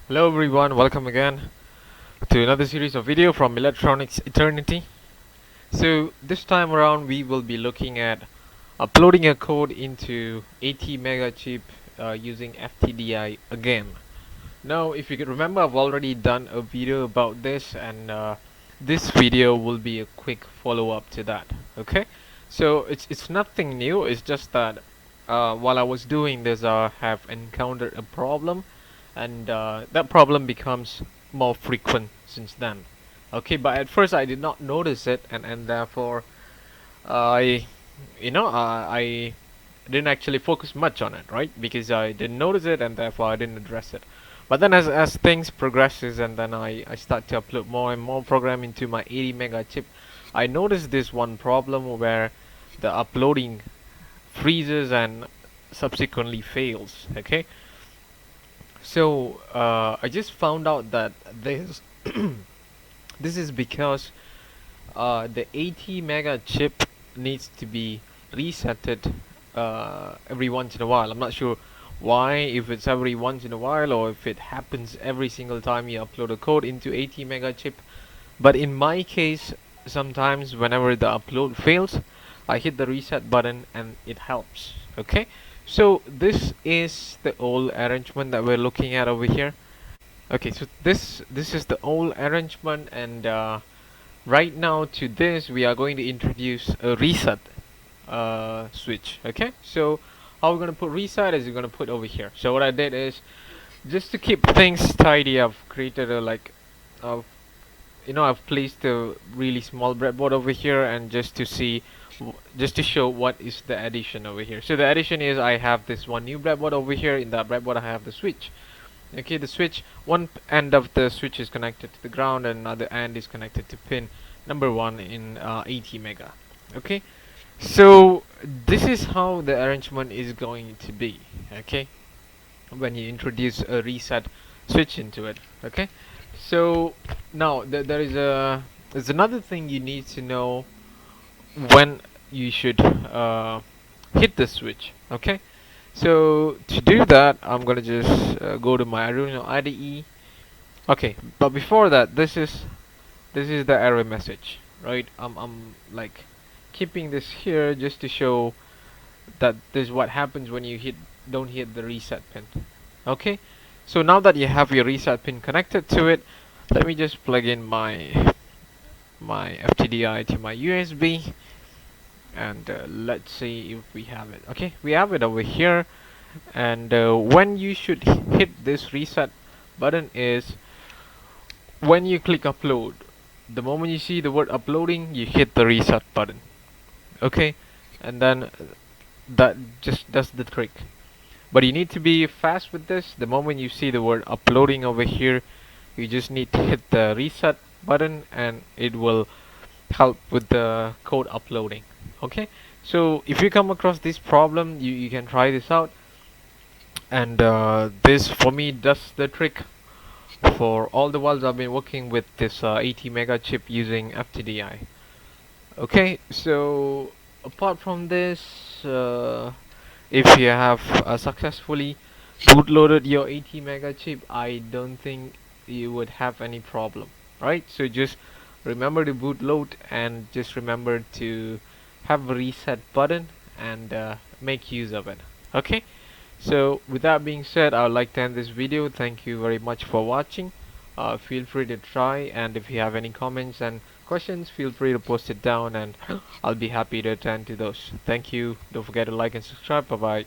Hello everyone, welcome again to another series of video from Electronics Eternity. So this time around we will be looking at uploading a code into 80 mega chip using FTDI again. Now if you can remember, I've already done a video about this, and this video will be a quick follow-up to that. Okay, so it's nothing new. It's just that while I was doing this, I have encountered a problem, and that problem becomes more frequent since then. Okay, but at first I did not notice it, and therefore I, I didn't actually focus much on it, right? Because I didn't notice it, and therefore I didn't address it. But then as things progresses, and then I start to upload more and more program into my 80 mega chip, I noticed this one problem where the uploading freezes and subsequently fails. Okay, so I just found out that this this is because the 80 mega chip needs to be resetted every once in a while. I'm not sure why, if it's every once in a while or if it happens every single time you upload a code into 80 mega chip. But in my case, sometimes whenever the upload fails, I hit the reset button and it helps. Okay, so this is the old arrangement that we're looking at over here. Okay, so this is the old arrangement, and right now to this we are going to introduce a reset switch. Okay, so how we're going to put reset is you're going to put over here. So what I did is, just to keep things tidy, I've created a uh, I've placed a really small breadboard over here, and just to see, just to show what is the addition over here. So the addition is I have this one new breadboard over here. In that breadboard I have the switch. Okay, the switch, one end of the switch is connected to the ground and another end is connected to pin number 1 in 80 mega. Okay, so this is how the arrangement is going to be. Okay, when you introduce a reset switch into it. Okay, so now there's another thing you need to know when you should hit the switch. Okay, so to do that, I'm gonna just go to my Arduino IDE. Okay, but before that, this is the error message, right? I'm like keeping this here just to show that this is what happens when you don't hit the reset pin. Okay, so now that you have your reset pin connected to it, let me just plug in my FTDI to my USB, and let's see if we have it. Okay, we have it over here, and when you should hit this reset button is when you click upload. The moment you see the word uploading, you hit the reset button. Okay, and then that just does the trick. But you need to be fast with this. The moment you see the word uploading over here, you just need to hit the reset button and it will help with the code uploading. Okay, so if you come across this problem, you can try this out, and this for me does the trick for all the whiles I've been working with this 80 mega chip using FTDI. Okay, so apart from this, if you have successfully bootloaded your 80 mega chip, I don't think you would have any problem, right? So just remember to bootload, and just remember to have a reset button and make use of it. Okay, so with that being said, I would like to end this video. Thank you very much for watching. Feel free to try, and if you have any comments and questions, feel free to post it down, and I'll be happy to attend to those. Thank you. Don't forget to like and subscribe. Bye bye.